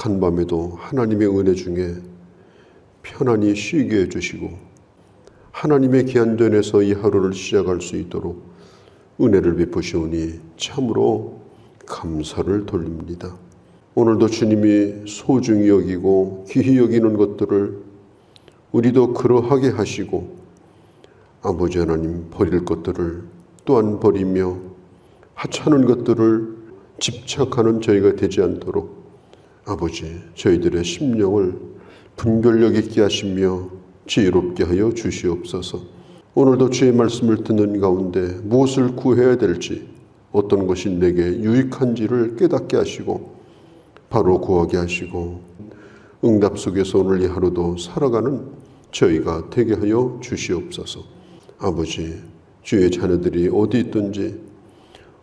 한밤에도 하나님의 은혜 중에 편안히 쉬게 해주시고 하나님의 귀한 전에서 이 하루를 시작할 수 있도록 은혜를 베푸시오니 참으로 감사를 돌립니다. 오늘도 주님이 소중히 여기고 귀히 여기는 것들을 우리도 그러하게 하시고 아버지 하나님 버릴 것들을 또한 버리며 하찮은 것들을 집착하는 저희가 되지 않도록 아버지 저희들의 심령을 분별력 있게 하시며 지혜롭게 하여 주시옵소서. 오늘도 주의 말씀을 듣는 가운데 무엇을 구해야 될지 어떤 것이 내게 유익한지를 깨닫게 하시고 바로 구하게 하시고 응답 속에서 오늘 이 하루도 살아가는 저희가 되게 하여 주시옵소서. 아버지 주의 자녀들이 어디 있든지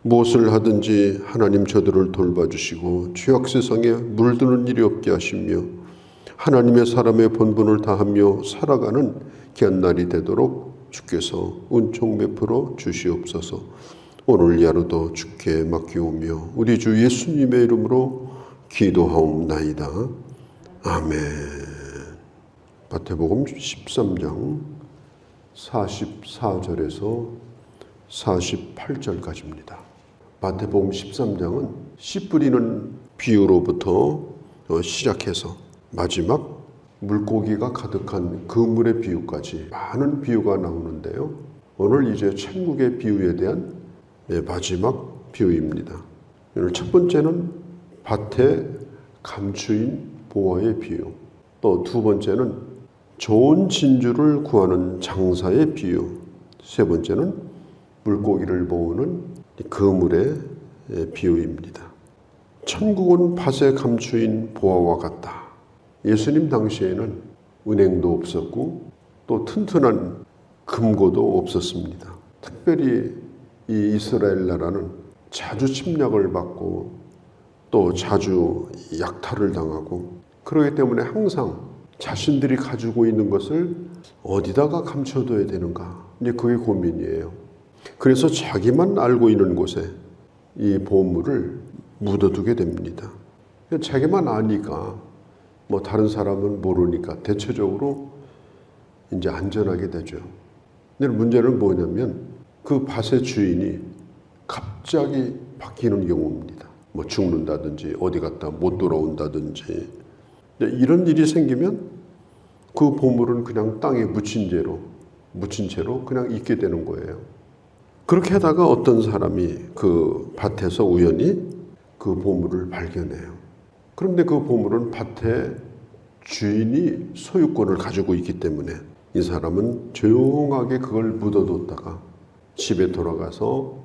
무엇을 하든지 하나님 저들을 돌봐주시고 죄악 세상에 물드는 일이 없게 하시며 하나님의 사람의 본분을 다하며 살아가는 귀한 날이 되도록 주께서 은총 베풀어 주시옵소서. 오늘 이 하루도 주께 맡기오며 우리 주 예수님의 이름으로 기도하옵나이다. 아멘. 마태복음 13장 44절에서 48절까지입니다. 마태복음 13장은 씨 뿌리는 비유로부터 시작해서 마지막 물고기가 가득한 그물의 비유까지 많은 비유가 나오는데요. 오늘 이제 천국의 비유에 대한 마지막 비유입니다. 오늘 첫 번째는 밭에 감추인 보화의 비유, 또 두 번째는 좋은 진주를 구하는 장사의 비유, 세 번째는 물고기를 모으는 그물의 비유입니다. 천국은 밭에 감추인 보화와 같다. 예수님 당시에는 은행도 없었고 또 튼튼한 금고도 없었습니다. 특별히 이 이스라엘 나라는 자주 침략을 받고 또 자주 약탈을 당하고 그렇기 때문에 항상 자신들이 가지고 있는 것을 어디다가 감춰둬야 되는가, 이제 그게 고민이에요. 그래서 자기만 알고 있는 곳에 이 보물을 묻어두게 됩니다. 자기만 아니까 뭐 다른 사람은 모르니까 대체적으로 이제 안전하게 되죠. 근데 문제는 뭐냐면 그 밭의 주인이 갑자기 바뀌는 경우입니다. 뭐 죽는다든지 어디 갔다 못 돌아온다든지 이런 일이 생기면 그 보물은 그냥 땅에 묻힌 채로 그냥 있게 되는 거예요. 그렇게 하다가 어떤 사람이 그 밭에서 우연히 그 보물을 발견해요. 그런데 그 보물은 밭의 주인이 소유권을 가지고 있기 때문에 이 사람은 조용하게 그걸 묻어뒀다가 집에 돌아가서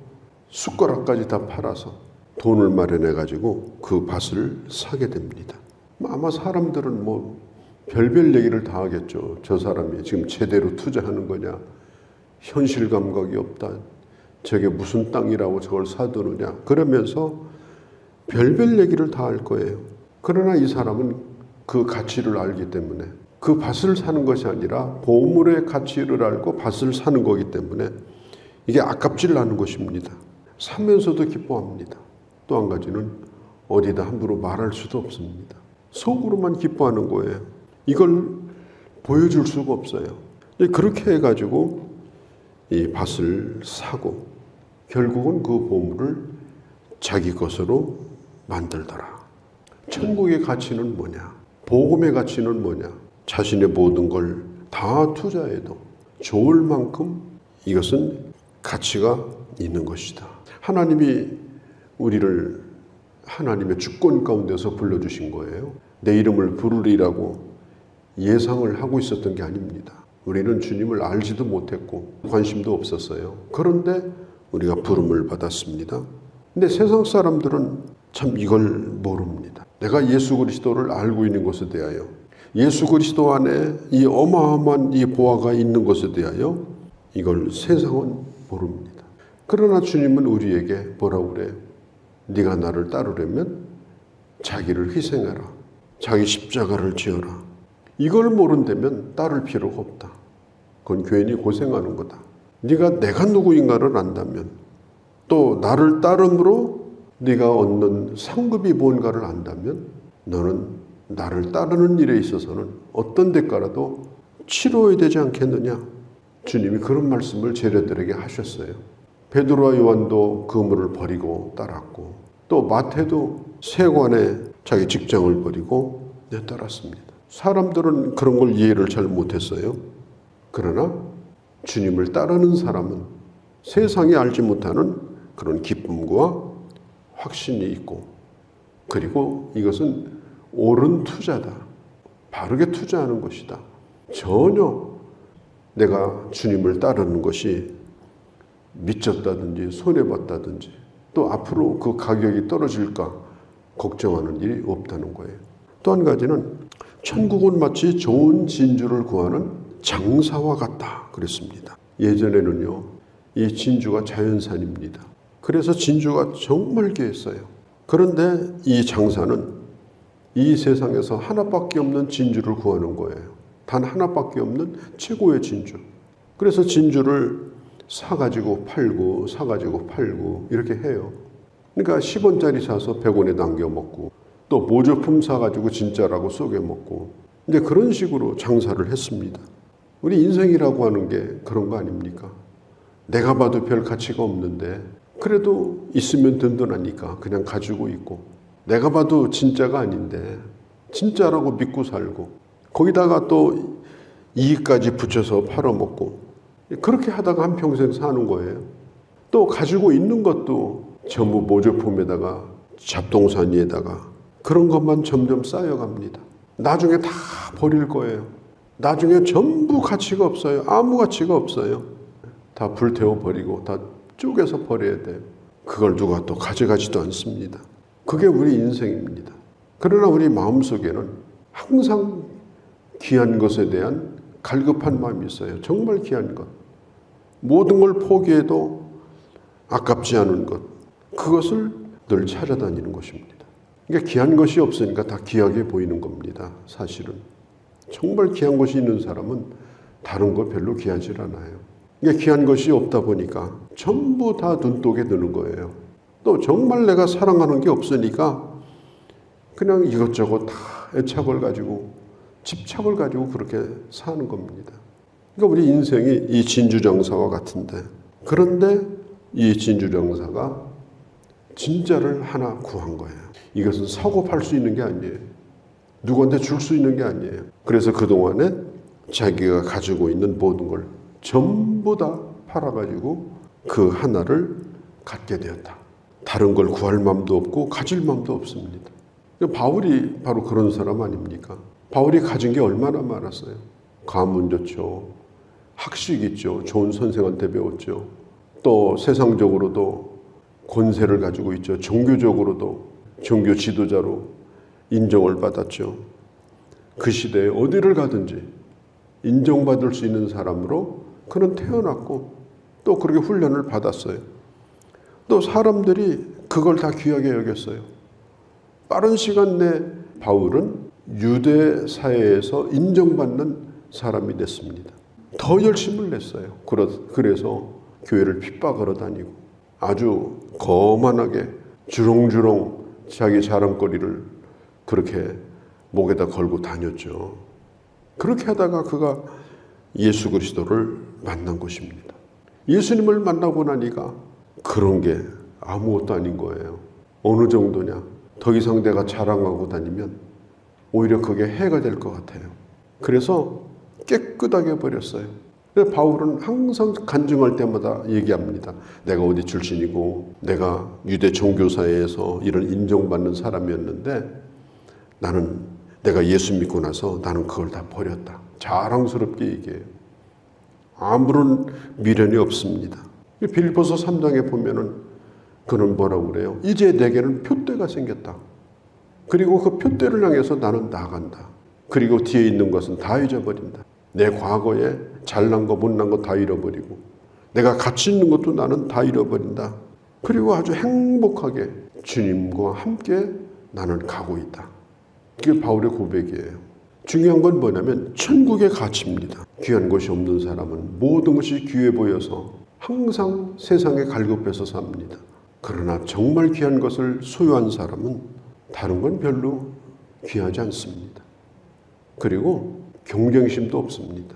숟가락까지 다 팔아서 돈을 마련해 가지고 그 밭을 사게 됩니다. 아마 사람들은 뭐 별별 얘기를 다 하겠죠. 저 사람이 지금 제대로 투자하는 거냐, 현실 감각이 없다, 저게 무슨 땅이라고 저걸 사두느냐, 그러면서 별별 얘기를 다 할 거예요. 그러나 이 사람은 그 가치를 알기 때문에 그 밭을 사는 것이 아니라 보물의 가치를 알고 밭을 사는 거기 때문에 이게 아깝질 않은 것입니다. 사면서도 기뻐합니다. 또 한 가지는 어디다 함부로 말할 수도 없습니다. 속으로만 기뻐하는 거예요. 이걸 보여줄 수가 없어요. 그렇게 해가지고 이 밭을 사고 결국은 그 보물을 자기 것으로 만들더라. 천국의 가치는 뭐냐? 복음의 가치는 뭐냐? 자신의 모든 걸 다 투자해도 좋을 만큼 이것은 가치가 있는 것이다. 하나님이 우리를 하나님의 주권 가운데서 불러주신 거예요. 내 이름을 부르리라고 예상을 하고 있었던 게 아닙니다. 우리는 주님을 알지도 못했고 관심도 없었어요. 그런데 우리가 부름을 받았습니다. 근데 세상 사람들은 참 이걸 모릅니다. 내가 예수 그리스도를 알고 있는 것에 대하여, 예수 그리스도 안에 이 어마어마한 이 보화가 있는 것에 대하여 이걸 세상은 모릅니다. 그러나 주님은 우리에게 뭐라고 그래요? 네가 나를 따르려면 자기를 희생해라. 자기 십자가를 지어라. 이걸 모른다면 따를 필요가 없다. 그건 괜히 고생하는 거다. 네가 내가 누구인가를 안다면, 또 나를 따름으로 네가 얻는 상급이 뭔가를 안다면 너는 나를 따르는 일에 있어서는 어떤 대가라도 치러야 되지 않겠느냐. 주님이 그런 말씀을 제자들에게 하셨어요. 베드로와 요한도 그물을 버리고 따랐고, 또 마태도 세관에 자기 직장을 버리고 따랐습니다. 사람들은 그런 걸 이해를 잘 못했어요. 그러나 주님을 따르는 사람은 세상이 알지 못하는 그런 기쁨과 확신이 있고, 그리고 이것은 옳은 투자다. 바르게 투자하는 것이다. 전혀 내가 주님을 따르는 것이 미쳤다든지 손해봤다든지 또 앞으로 그 가격이 떨어질까 걱정하는 일이 없다는 거예요. 또 한 가지는 천국은 마치 좋은 진주를 구하는 장사와 같다 그랬습니다. 예전에는요, 이 진주가 자연산입니다. 그래서 진주가 정말 귀했어요. 그런데 이 장사는 이 세상에서 하나밖에 없는 진주를 구하는 거예요. 단 하나밖에 없는 최고의 진주. 그래서 진주를 사가지고 팔고 사가지고 팔고 이렇게 해요. 그러니까 10원짜리 사서 100원에 남겨 먹고, 또 모조품 사가지고 진짜라고 속여 먹고, 이제 그런 식으로 장사를 했습니다. 우리 인생이라고 하는 게 그런 거 아닙니까? 내가 봐도 별 가치가 없는데 그래도 있으면 든든하니까 그냥 가지고 있고, 내가 봐도 진짜가 아닌데 진짜라고 믿고 살고, 거기다가 또 이익까지 붙여서 팔아먹고, 그렇게 하다가 한평생 사는 거예요. 또 가지고 있는 것도 전부 모조품에다가 잡동사니에다가 그런 것만 점점 쌓여갑니다. 나중에 다 버릴 거예요. 나중에 전부 가치가 없어요. 아무 가치가 없어요. 다 불태워버리고 다 쪼개서 버려야 돼요. 그걸 누가 또 가져가지도 않습니다. 그게 우리 인생입니다. 그러나 우리 마음속에는 항상 귀한 것에 대한 갈급한 마음이 있어요. 정말 귀한 것. 모든 걸 포기해도 아깝지 않은 것. 그것을 늘 찾아다니는 것입니다. 그러니까 귀한 것이 없으니까 다 귀하게 보이는 겁니다. 사실은. 정말 귀한 것이 있는 사람은 다른 거 별로 귀하지 않아요. 그러니까 귀한 것이 없다 보니까 전부 다 눈독에 드는 거예요. 또 정말 내가 사랑하는 게 없으니까 그냥 이것저것 다 애착을 가지고 집착을 가지고 그렇게 사는 겁니다. 그러니까 우리 인생이 이 진주정사와 같은데, 그런데 이 진주정사가 진짜를 하나 구한 거예요. 이것은 사고 팔 수 있는 게 아니에요. 누구한테 줄 수 있는 게 아니에요. 그래서 그동안에 자기가 가지고 있는 모든 걸 전부 다 팔아가지고 그 하나를 갖게 되었다. 다른 걸 구할 마음도 없고 가질 마음도 없습니다. 바울이 바로 그런 사람 아닙니까? 바울이 가진 게 얼마나 많았어요. 가문 좋죠. 학식 있죠. 좋은 선생한테 배웠죠. 또 세상적으로도 권세를 가지고 있죠. 종교적으로도 종교 지도자로 인정을 받았죠. 그 시대에 어디를 가든지 인정받을 수 있는 사람으로 그는 태어났고, 또 그렇게 훈련을 받았어요. 또 사람들이 그걸 다 귀하게 여겼어요. 빠른 시간 내 바울은 유대 사회에서 인정받는 사람이 됐습니다. 더 열심을 냈어요. 그래서 교회를 핍박하러 다니고 아주 거만하게 주렁주렁 자기 자랑거리를 그렇게 목에다 걸고 다녔죠. 그렇게 하다가 그가 예수 그리스도를 만난 것입니다. 예수님을 만나고 나니까 그런 게 아무것도 아닌 거예요. 어느 정도냐? 더 이상 내가 자랑하고 다니면 오히려 그게 해가 될 것 같아요. 그래서 깨끗하게 버렸어요. 바울은 항상 간증할 때마다 얘기합니다. 내가 어디 출신이고 내가 유대 종교사회에서 이런 인정받는 사람이었는데 내가 예수 믿고 나서 나는 그걸 다 버렸다. 자랑스럽게 얘기해요. 아무런 미련이 없습니다. 빌립보서 3장에 보면은 그는 뭐라고 그래요? 이제 내게는 표대가 생겼다. 그리고 그 표대를 향해서 나는 나아간다. 그리고 뒤에 있는 것은 다 잊어버린다. 내 과거에 잘난 거 못난 거 다 잃어버리고 내가 가치 있는 것도 나는 다 잃어버린다. 그리고 아주 행복하게 주님과 함께 나는 가고 있다. 그게 바울의 고백이에요. 중요한 건 뭐냐면 천국의 가치입니다. 귀한 것이 없는 사람은 모든 것이 귀해 보여서 항상 세상에 갈급해서 삽니다. 그러나 정말 귀한 것을 소유한 사람은 다른 건 별로 귀하지 않습니다. 그리고 경쟁심도 없습니다.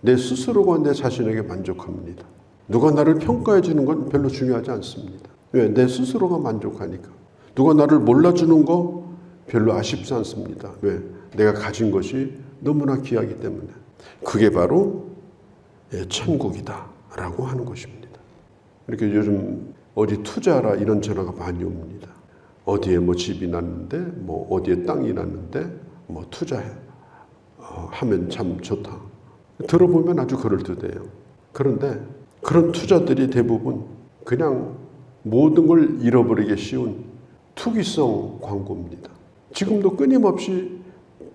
내 스스로가 내 자신에게 만족합니다. 누가 나를 평가해 주는 건 별로 중요하지 않습니다. 왜? 내 스스로가 만족하니까. 누가 나를 몰라주는 거 별로 아쉽지 않습니다. 왜? 내가 가진 것이 너무나 귀하기 때문에. 그게 바로 천국이다 라고 하는 것입니다. 이렇게 요즘 어디 투자하라 이런 전화가 많이 옵니다. 어디에 뭐 집이 났는데, 뭐 어디에 땅이 났는데, 뭐 투자해. 하면 참 좋다. 들어보면 아주 그럴듯해요. 그런데 그런 투자들이 대부분 그냥 모든 걸 잃어버리기 쉬운 투기성 광고입니다. 지금도 끊임없이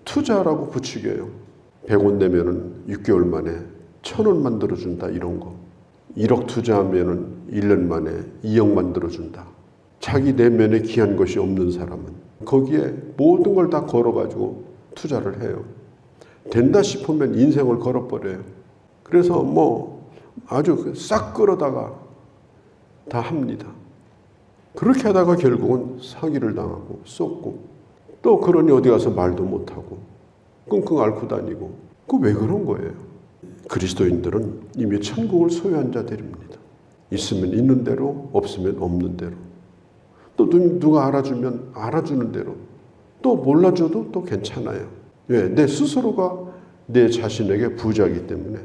투자라고 부추겨요. 100원 내면은 6개월 만에 1,000원 만들어준다 이런 거. 1억 투자하면은 1년 만에 2억 만들어준다. 자기 내면에 귀한 것이 없는 사람은 거기에 모든 걸 다 걸어가지고 투자를 해요. 된다 싶으면 인생을 걸어버려요. 그래서 뭐 아주 싹 끌어다가 다 합니다. 그렇게 하다가 결국은 사기를 당하고 쏟고 또 그러니 어디 가서 말도 못하고 끙끙 앓고 다니고 그 왜 그런 거예요? 그리스도인들은 이미 천국을 소유한 자들입니다. 있으면 있는 대로 없으면 없는 대로 또 누가 알아주면 알아주는 대로 또 몰라줘도 또 괜찮아요. 왜? 내 스스로가 내 자신에게 부자이기 때문에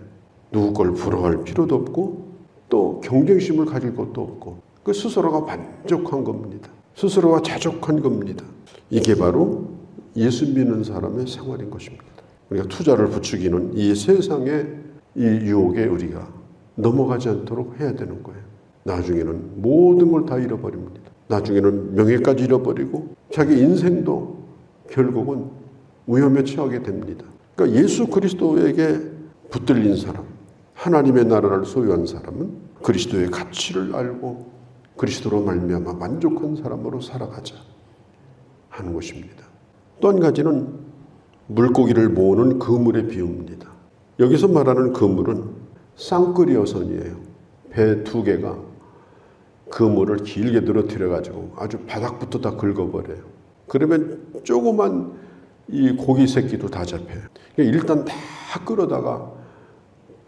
누구 걸 부러워할 필요도 없고 또 경쟁심을 가질 것도 없고 그 스스로가 만족한 겁니다. 스스로가 자족한 겁니다. 이게 바로 예수 믿는 사람의 생활인 것입니다. 우리가 투자를 부추기는 이 세상의 이 유혹에 우리가 넘어가지 않도록 해야 되는 거예요. 나중에는 모든 걸 다 잃어버립니다. 나중에는 명예까지 잃어버리고 자기 인생도 결국은 위험에 처하게 됩니다. 그러니까 예수 그리스도에게 붙들린 사람, 하나님의 나라를 소유한 사람은 그리스도의 가치를 알고 그리스도로 말미암아 만족한 사람으로 살아가자 하는 것입니다. 또 한 가지는 물고기를 모으는 그물의 비유입니다. 여기서 말하는 그물은 쌍끌이어선이에요. 배 2개가 그물을 길게 늘어뜨려 가지고 아주 바닥부터 다 긁어버려요. 그러면 조그만 이 고기 새끼도 다 잡혀요. 일단 다 끌어다가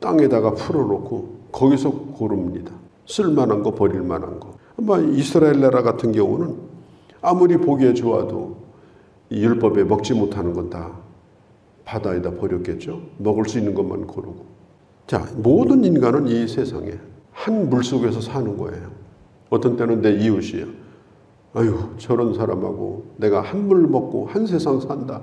땅에다가 풀어놓고 거기서 고릅니다. 쓸만한 거 버릴 만한 거. 이스라엘 나라 같은 경우는 아무리 보기에 좋아도 이 율법에 먹지 못하는 건 다 바다에다 버렸겠죠. 먹을 수 있는 것만 고르고. 자, 모든 인간은 이 세상에 한 물속에서 사는 거예요. 어떤 때는 내 이웃이에요. 아유, 저런 사람하고 내가 한 물 먹고 한 세상 산다.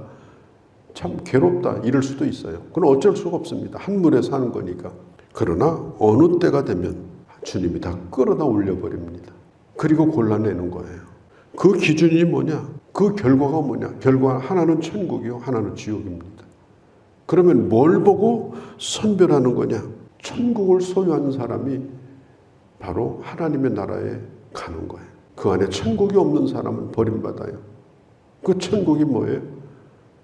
참 괴롭다. 이럴 수도 있어요. 그건 어쩔 수가 없습니다. 한 물에 사는 거니까. 그러나 어느 때가 되면 주님이 다 끌어다 올려버립니다. 그리고 골라내는 거예요. 그 기준이 뭐냐? 그 결과가 뭐냐? 결과 하나는 천국이요, 하나는 지옥입니다. 그러면 뭘 보고 선별하는 거냐? 천국을 소유하는 사람이 바로 하나님의 나라에 가는 거예요. 그 안에 천국이 없는 사람은 버림받아요. 그 천국이 뭐예요?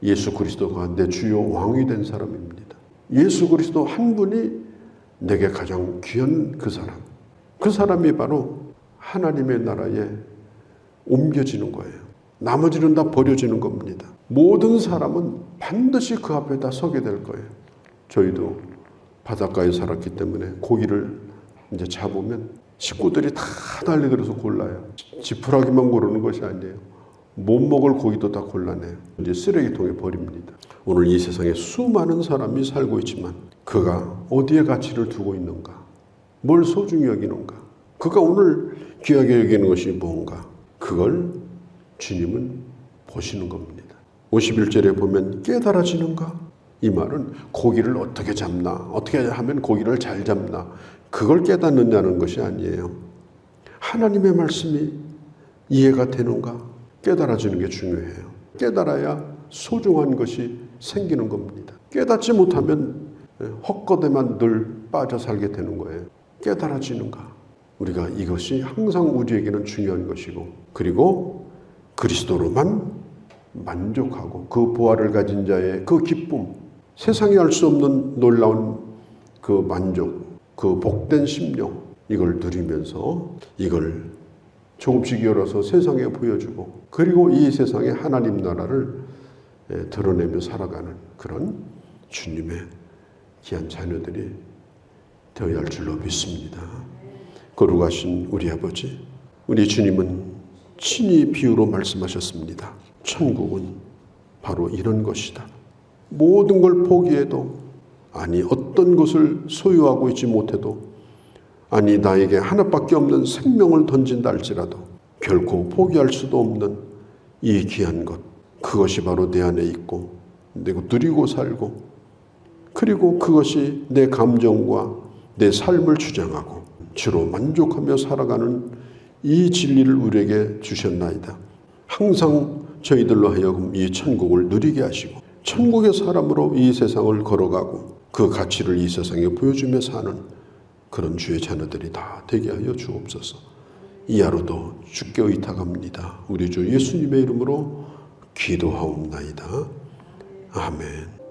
예수 그리스도가 내 주요 왕이 된 사람입니다. 예수 그리스도 한 분이 내게 가장 귀한 그 사람. 그 사람이 바로 하나님의 나라에 옮겨지는 거예요. 나머지는 다 버려지는 겁니다. 모든 사람은 반드시 그 앞에 다 서게 될 거예요. 저희도 바닷가에 살았기 때문에 고기를 이제 잡으면 식구들이 다 달려들어서 골라요. 지푸라기만 고르는 것이 아니에요. 못 먹을 고기도 다 골라내요. 이제 쓰레기통에 버립니다. 오늘 이 세상에 수많은 사람이 살고 있지만 그가 어디에 가치를 두고 있는가? 뭘 소중히 여기는가? 그가 오늘 귀하게 여기는 것이 뭔가? 그걸 주님은 보시는 겁니다. 51절에 보면 깨달아지는가? 이 말은 고기를 어떻게 잡나? 어떻게 하면 고기를 잘 잡나? 그걸 깨닫느냐는 것이 아니에요. 하나님의 말씀이 이해가 되는가? 깨달아지는 게 중요해요. 깨달아야 소중한 것이 생기는 겁니다. 깨닫지 못하면 헛것에만 늘 빠져 살게 되는 거예요. 깨달아지는가? 우리가 이것이 항상 우리에게는 중요한 것이고, 그리고 그리스도로만 만족하고 그 보화를 가진 자의 그 기쁨, 세상에 알 수 없는 놀라운 그 만족, 그 복된 심령, 이걸 누리면서 이걸 조금씩 열어서 세상에 보여주고, 그리고 이 세상에 하나님 나라를 드러내며 살아가는 그런 주님의 귀한 자녀들이 되어야 할 줄로 믿습니다. 거룩하신 우리 아버지, 우리 주님은 친히 비유로 말씀하셨습니다. 천국은 바로 이런 것이다. 모든 걸 포기해도, 아니 어떤 것을 소유하고 있지 못해도, 아니 나에게 하나밖에 없는 생명을 던진다 할지라도 결코 포기할 수도 없는 이 귀한 것, 그것이 바로 내 안에 있고 내가 누리고 살고, 그리고 그것이 내 감정과 내 삶을 주장하고 주로 만족하며 살아가는 이 진리를 우리에게 주셨나이다. 항상 저희들로 하여금 이 천국을 누리게 하시고 천국의 사람으로 이 세상을 걸어가고 그 가치를 이 세상에 보여주며 사는 그런 주의 자녀들이 다 되게 하여 주옵소서. 이 하루도 주께 의탁합니다. 우리 주 예수님의 이름으로 기도하옵나이다. 아멘.